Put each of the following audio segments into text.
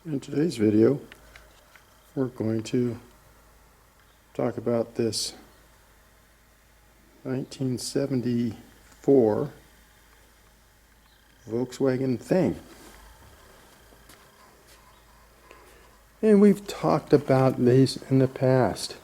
In today's video, we're going to talk about this 1974 Volkswagen Thing. And we've talked about these in the past.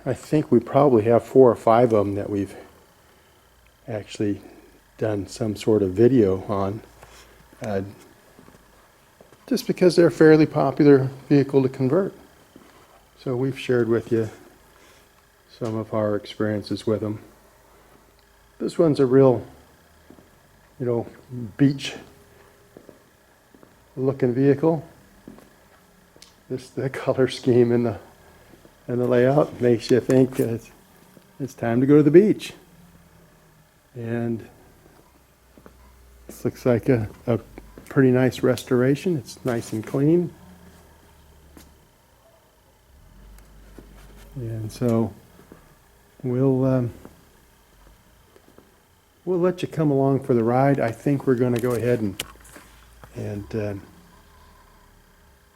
I think we probably have 4 or 5 of them that we've actually done some sort of video on. Just because they're a fairly popular vehicle to convert. So we've shared with you some of our experiences with them. This one's a real, beach looking vehicle. The color scheme and the layout makes you think it's time to go to the beach. And this looks like a pretty nice restoration. It's nice and clean. And so we'll let you come along for the ride. I think we're going to go ahead and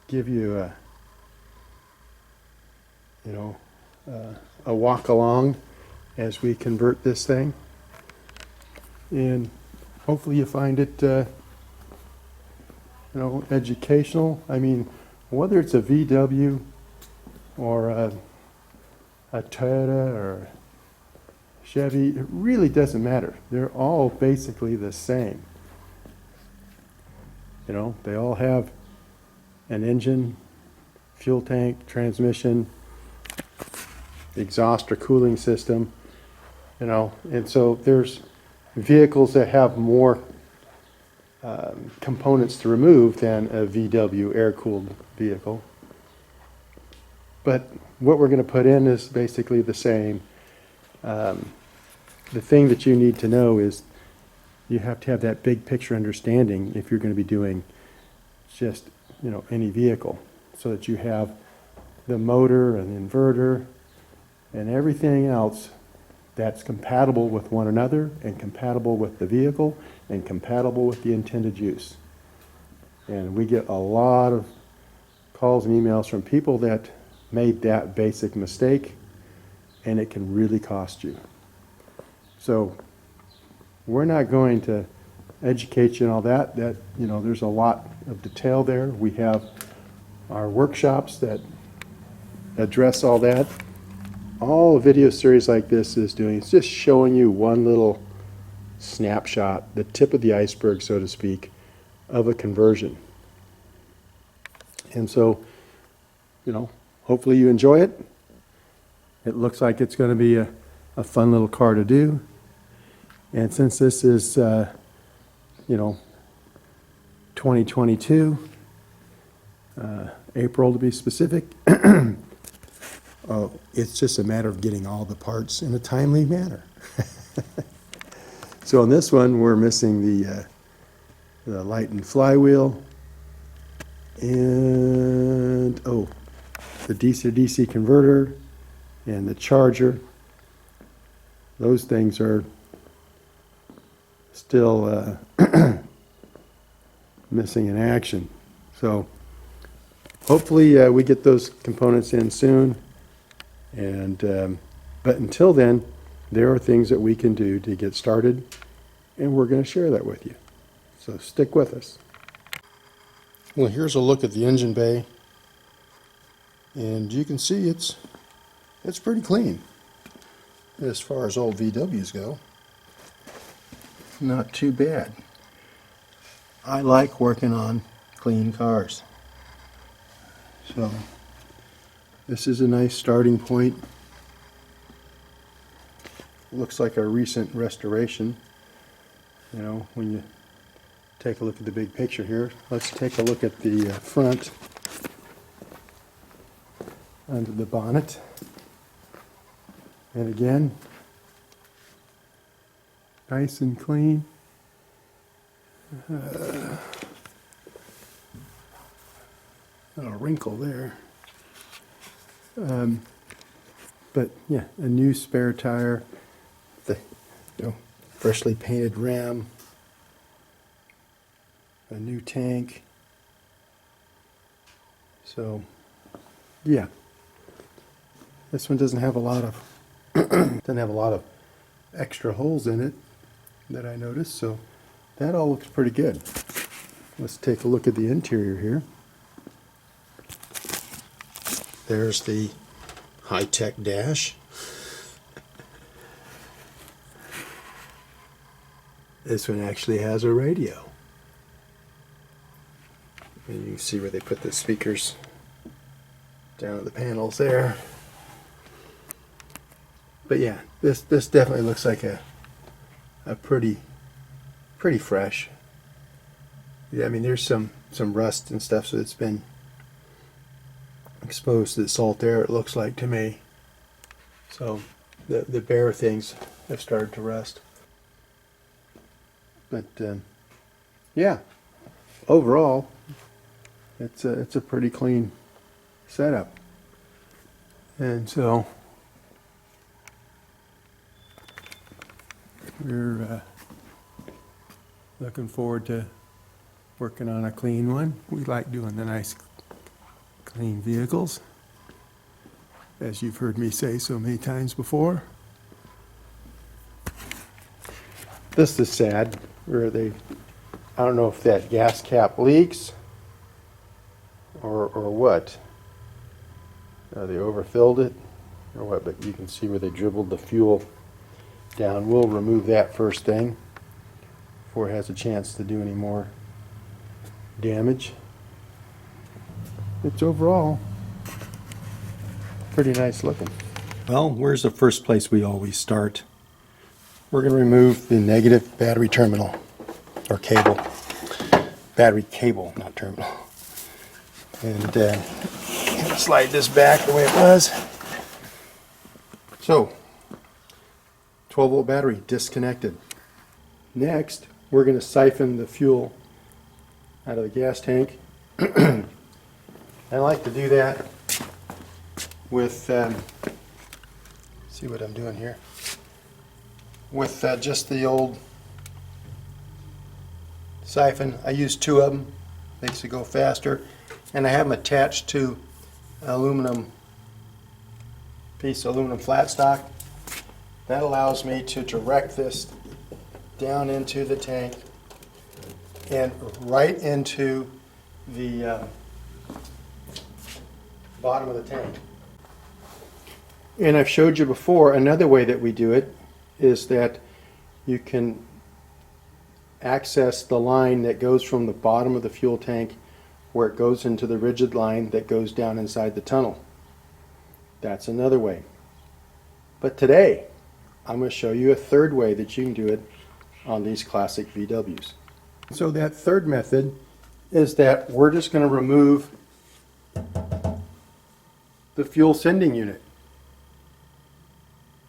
give you a walk along as we convert this thing. And hopefully you find it educational. I mean, whether it's a VW or a Toyota or Chevy, it really doesn't matter. They're all basically the same. They all have an engine, fuel tank, transmission, exhaust or cooling system, and so there's vehicles that have more components to remove than a VW air-cooled vehicle. But what we're going to put in is basically the same. The thing that you need to know is you have to have that big picture understanding if you're going to be doing just any vehicle, so that you have the motor and inverter and everything else that's compatible with one another and compatible with the vehicle and compatible with the intended use. And we get a lot of calls and emails from people that made that basic mistake, and it can really cost you. So we're not going to educate you on all that. There's a lot of detail there. We have our workshops that address all that. All a video series like this is doing is just showing you one little snapshot, the tip of the iceberg, so to speak, of a conversion. And so, hopefully you enjoy it. It looks like it's going to be a fun little car to do. And since this is, 2022, April to be specific, it's just a matter of getting all the parts in a timely manner. So on this one, we're missing the light and flywheel, and the DC to DC converter and the charger. Those things are still missing in action. So hopefully we get those components in soon. And but until then, there are things that we can do to get started, and we're going to share that with you. So stick with us. Well, here's a look at the engine bay, and you can see it's pretty clean as far as old VWs go. Not too bad. I like working on clean cars. So this is a nice starting point. Looks like a recent restoration. When you take a look at the big picture here. Let's take a look at the front under the bonnet. And again, nice and clean. A wrinkle there. But yeah, a new spare tire, the freshly painted ram, a new tank, So, yeah. This one doesn't have a lot of extra holes in it that I noticed, so that all looks pretty good. Let's take a look at the interior here. There's the high-tech dash. This one actually has a radio. And you can see where they put the speakers down at the panels there. But yeah, this definitely looks like a pretty fresh. Yeah, I mean there's some rust and stuff, so it's been exposed to the salt air, it looks like to me. So the bare things have started to rust. But yeah, overall it's a pretty clean setup. And so we're looking forward to working on a clean one. We like doing the nice clean vehicles, as you've heard me say so many times before. This is sad, where I don't know if that gas cap leaks or what. They overfilled it or what, but you can see where they dribbled the fuel down. We'll remove that first thing before it has a chance to do any more damage. It's overall pretty nice looking. Well, where's the first place we always start? We're going to remove the negative battery terminal, or cable. Battery cable, not terminal. And slide this back the way it was. So, 12-volt battery disconnected. Next, we're going to siphon the fuel out of the gas tank. I like to do that with, see what I'm doing here, with just the old siphon. I use 2 of them, makes it go faster, and I have them attached to aluminum piece of aluminum flat stock. That allows me to direct this down into the tank and right into the bottom of the tank. And I've showed you before, another way that we do it is that you can access the line that goes from the bottom of the fuel tank where it goes into the rigid line that goes down inside the tunnel. That's another way. But today I'm going to show you a third way that you can do it on these classic VWs. So that third method is that we're just going to remove the fuel sending unit.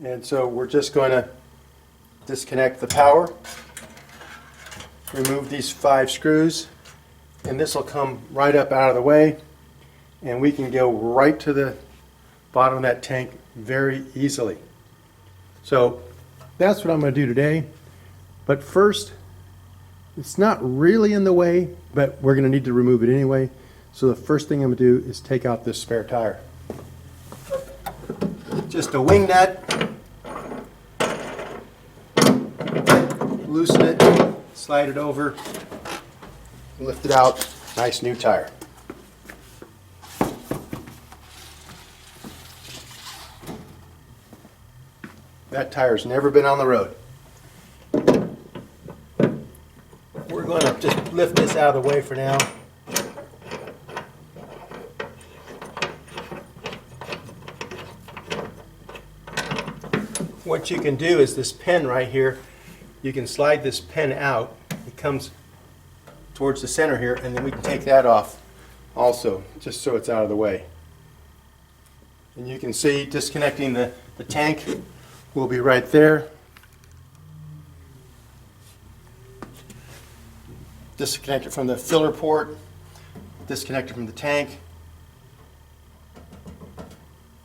And so we're just going to disconnect the power, remove these 5 screws, and this will come right up out of the way, and we can go right to the bottom of that tank very easily. So that's what I'm going to do today. But first, it's not really in the way, but we're going to need to remove it anyway. So the first thing I'm going to do is take out this spare tire. Just a wing nut, loosen it, slide it over, lift it out, nice new tire. That tire's never been on the road. We're going to just lift this out of the way for now. What you can do is this pin right here, you can slide this pin out. It comes towards the center here, and then we can take that off also, just so it's out of the way. And you can see disconnecting the tank will be right there. Disconnect it from the filler port, disconnect it from the tank.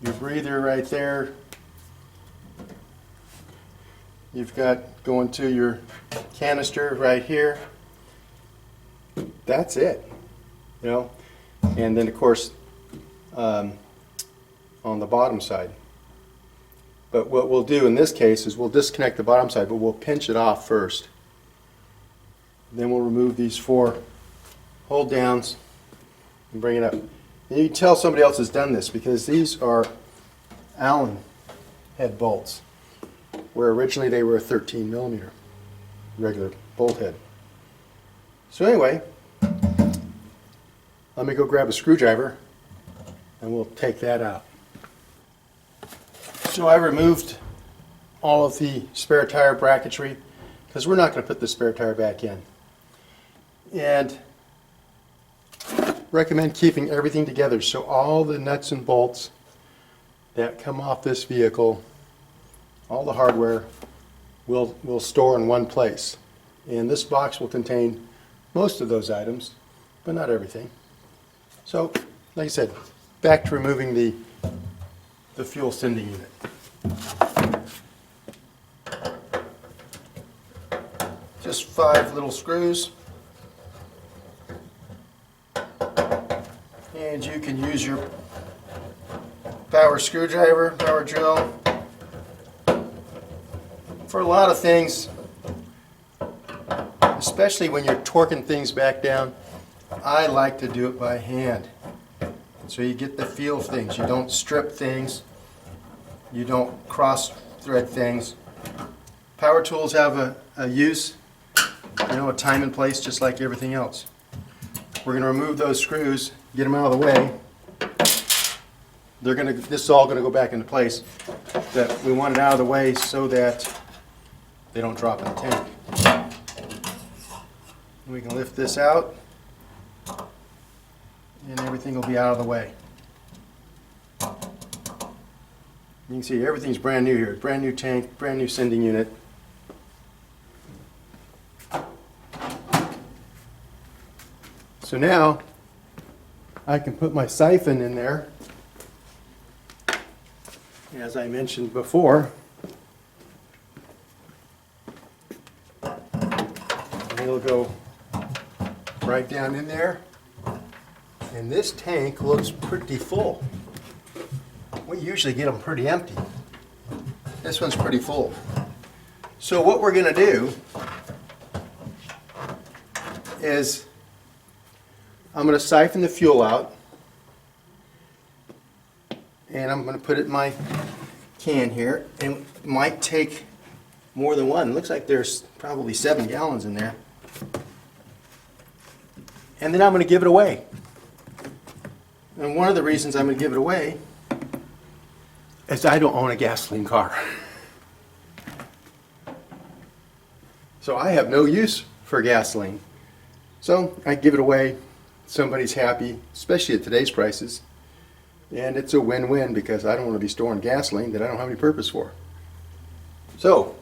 Your breather right there. You've got going to your canister right here. That's it, you know. And then of course on the bottom side. But what we'll do in this case is we'll disconnect the bottom side, but we'll pinch it off first. Then we'll remove these 4 hold downs and bring it up. And you can tell somebody else has done this because these are Allen head bolts, where originally they were a 13mm regular bolt head. So anyway, let me go grab a screwdriver and we'll take that out. So I removed all of the spare tire bracketry because we're not going to put the spare tire back in. And recommend keeping everything together, so all the nuts and bolts that come off this vehicle, all the hardware, will store in one place. And this box will contain most of those items, but not everything. So, like I said, back to removing the fuel sending unit. Just 5 little screws. And you can use your power screwdriver, power drill. For a lot of things, especially when you're torquing things back down, I like to do it by hand. So you get the feel of things. You don't strip things. You don't cross thread things. Power tools have a use, a time and place just like everything else. We're going to remove those screws, get them out of the way. This is all going to go back into place. But we want it out of the way so that they don't drop in the tank. We can lift this out and everything will be out of the way. You can see everything's brand new here. Brand new tank, brand new sending unit. So now I can put my siphon in there. As I mentioned before, and it'll go right down in there. And this tank looks pretty full. We usually get them pretty empty. This one's pretty full. So what we're going to do is I'm going to siphon the fuel out and I'm going to put it in my can here, and it might take more than one. It looks like there's probably 7 gallons in there. And then I'm going to give it away. And one of the reasons I'm going to give it away is I don't own a gasoline car. So I have no use for gasoline. So I give it away. Somebody's happy, especially at today's prices. And it's a win-win because I don't want to be storing gasoline that I don't have any purpose for. So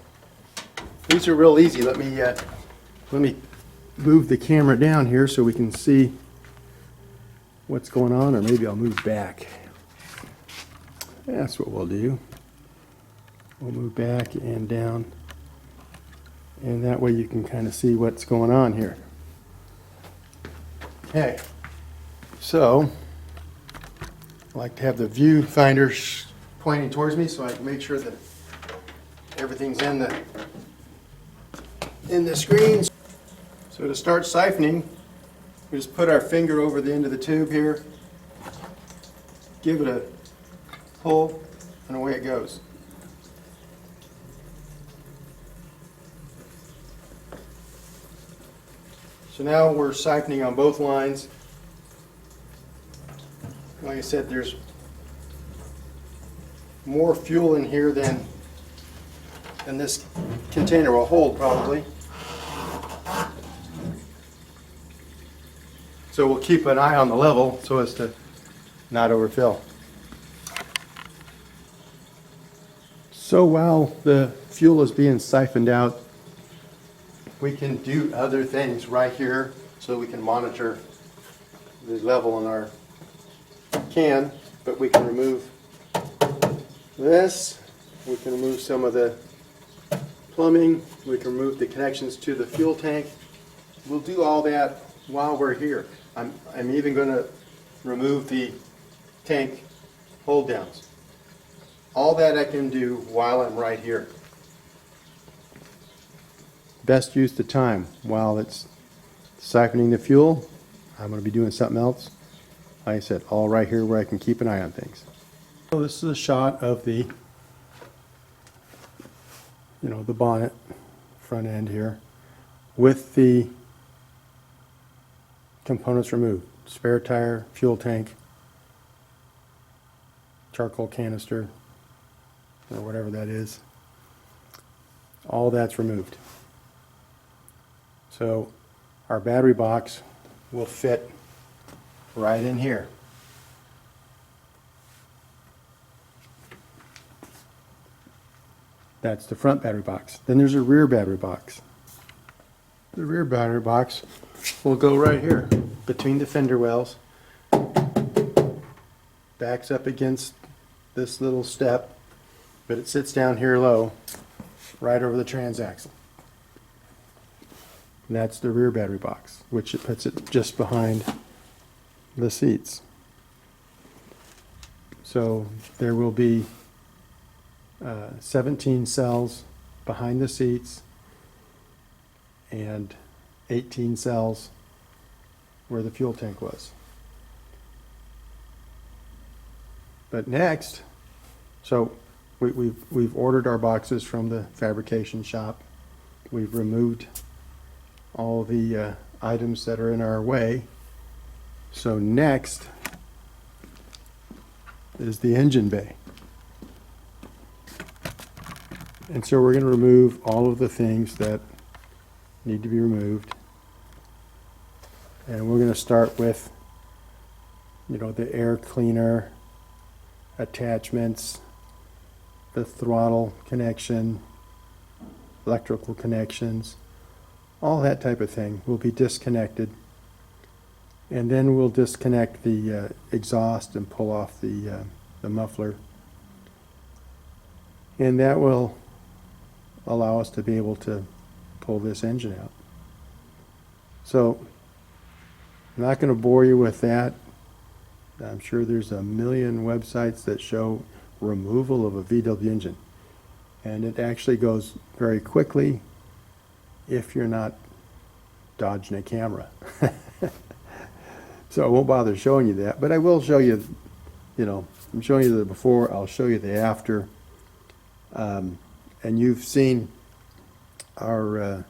these are real easy. Let me move the camera down here so we can see what's going on, or maybe I'll move back. That's what we'll do. We'll move back and down, and that way you can kind of see what's going on here. Okay, so I like to have the viewfinder pointing towards me so I can make sure that everything's in the screen. So to start siphoning, we just put our finger over the end of the tube here, give it a pull, and away it goes. So now we're siphoning on both lines. Like I said, there's more fuel in here than this container will hold probably. So we'll keep an eye on the level so as to not overfill. So while the fuel is being siphoned out, we can do other things right here so we can monitor the level in our can, but we can remove this, we can remove some of the plumbing, we can remove the connections to the fuel tank. We'll do all that while we're here. I'm even going to remove the tank hold downs. All that I can do while I'm right here. Best use of time while it's siphoning the fuel. I'm going to be doing something else. Like I said, all right here where I can keep an eye on things. So this is a shot of the, the bonnet front end here with the components removed. Spare tire, fuel tank, charcoal canister, or whatever that is. All that's removed. So our battery box will fit right in here. That's the front battery box. Then there's a rear battery box. The rear battery box will go right here between the fender wells. Backs up against this little step, but it sits down here low, right over the transaxle. And that's the rear battery box, which it puts it just behind the seats. So there will be 17 cells behind the seats and 18 cells where the fuel tank was. But next, so we've ordered our boxes from the fabrication shop. We've removed all the items that are in our way. So next is the engine bay. And so we're going to remove all of the things that need to be removed. And we're going to start with, the air cleaner, attachments, the throttle connection, electrical connections, all that type of thing will be disconnected. And then we'll disconnect the exhaust and pull off the muffler. And that will allow us to be able to pull this engine out. So I'm not going to bore you with that. I'm sure there's a million websites that show removal of a VW engine. And it actually goes very quickly if you're not dodging a camera. So I won't bother showing you that, but I will show you, I'm showing you the before, I'll show you the after. And you've seen our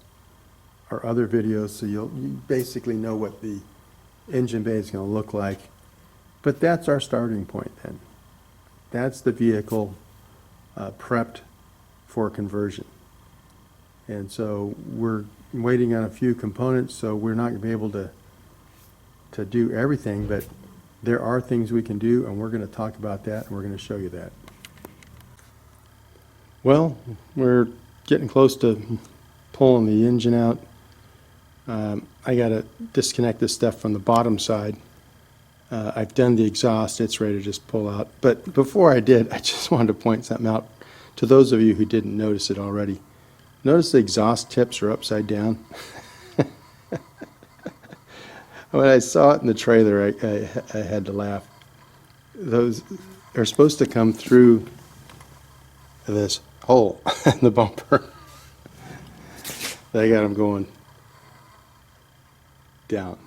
other videos, so you basically know what the engine bay is going to look like. But that's our starting point then. That's the vehicle prepped for conversion. And so we're waiting on a few components, so we're not going to be able to do everything, but there are things we can do, and we're going to talk about that, and we're going to show you that. Well, we're getting close to pulling the engine out. I got to disconnect this stuff from the bottom side. I've done the exhaust. It's ready to just pull out. But before I did, I just wanted to point something out to those of you who didn't notice it already. Notice the exhaust tips are upside down. When I saw it in the trailer, I had to laugh. Those are supposed to come through this hole in the bumper. They got them going down.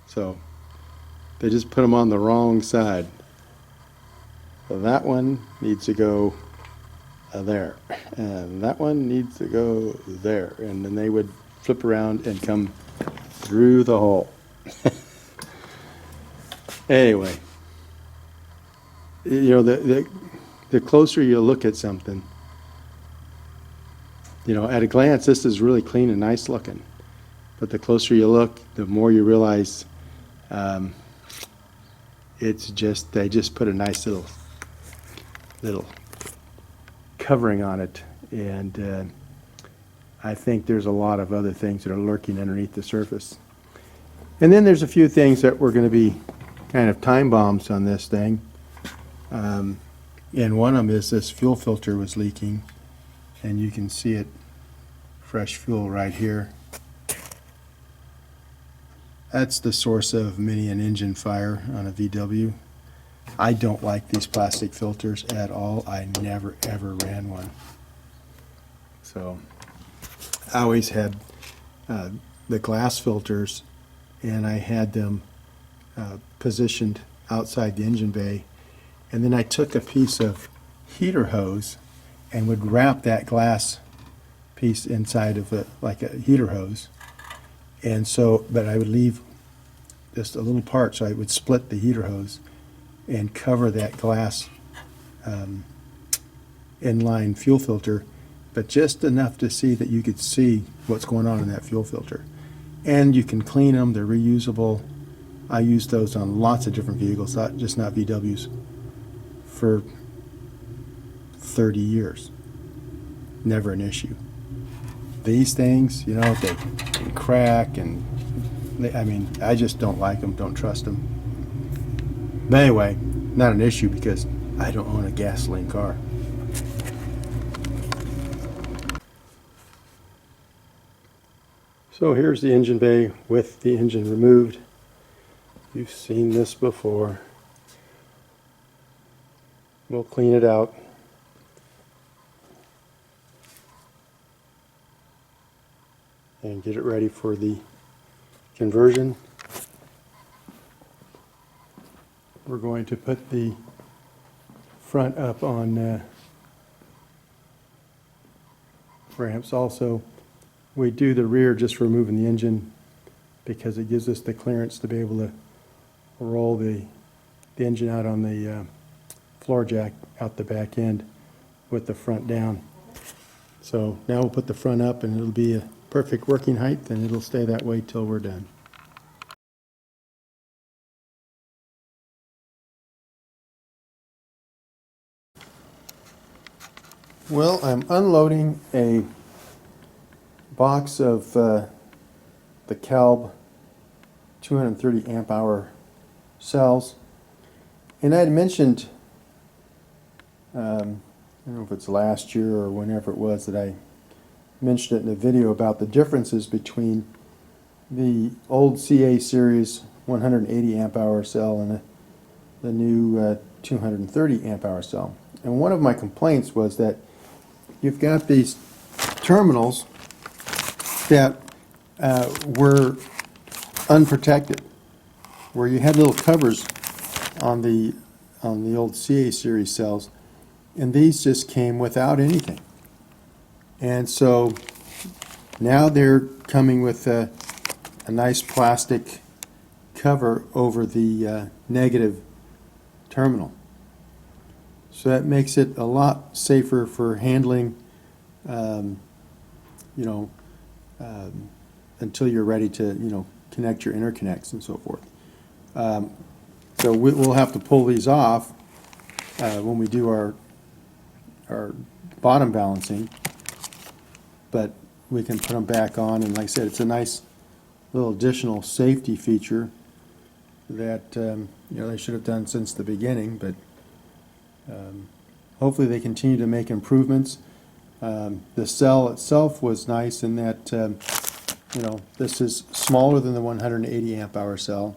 So they just put them on the wrong side. So that one needs to go there, and that one needs to go there, and then they would flip around and come through the hole. Anyway, the closer you look at something, at a glance this is really clean and nice looking, but the closer you look, the more you realize it's just, they just put a nice little covering on it, and I think there's a lot of other things that are lurking underneath the surface. And then there's a few things that were going to be kind of time bombs on this thing. And one of them is this fuel filter was leaking, and you can see it, fresh fuel right here. That's the source of many an engine fire on a VW. I don't like these plastic filters at all. I never ever ran one. So I always had the glass filters, and I had them positioned outside the engine bay, and then I took a piece of heater hose and would wrap that glass piece inside of it like a heater hose. And so, but I would leave just a little part, so I would split the heater hose and cover that glass inline fuel filter, but just enough to see that you could see what's going on in that fuel filter. And you can clean them, they're reusable. I use those on lots of different vehicles, not VWs, for 30 years. Never an issue. These things, you know, they can crack, and I mean, I just don't like them, don't trust them. But anyway, not an issue because I don't own a gasoline car. So here's the engine bay with the engine removed. You've seen this before. We'll clean it out. And get it ready for the conversion. We're going to put the front up on ramps also. We do the rear just for removing the engine because it gives us the clearance to be able to roll the engine out on the floor jack out the back end with the front down. So now we'll put the front up, and it'll be a perfect working height, and it'll stay that way till we're done. Well, I'm unloading a box of the Calb 230 amp hour cells, and I had mentioned, I don't know if it's last year or whenever it was that I mentioned it in a video about the differences between the old CA series 180 amp hour cell and the new 230 amp hour cell. And one of my complaints was that you've got these terminals that were unprotected, where you had little covers on the old CA series cells, and these just came without anything. And so now they're coming with a nice plastic cover over the negative terminal. So that makes it a lot safer for handling, until you're ready to, connect your interconnects and so forth. So we'll have to pull these off when we do our bottom balancing, but we can put them back on, and like I said, it's a nice little additional safety feature that they should have done since the beginning, but hopefully they continue to make improvements. The cell itself was nice in that this is smaller than the 180 amp hour cell,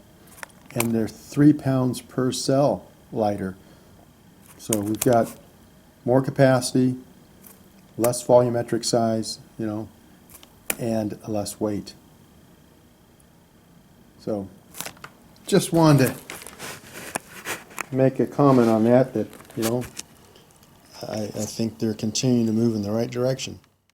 and they're 3 pounds per cell lighter. So we've got more capacity, less volumetric size, and less weight. So just wanted to make a comment on that I think they're continuing to move in the right direction.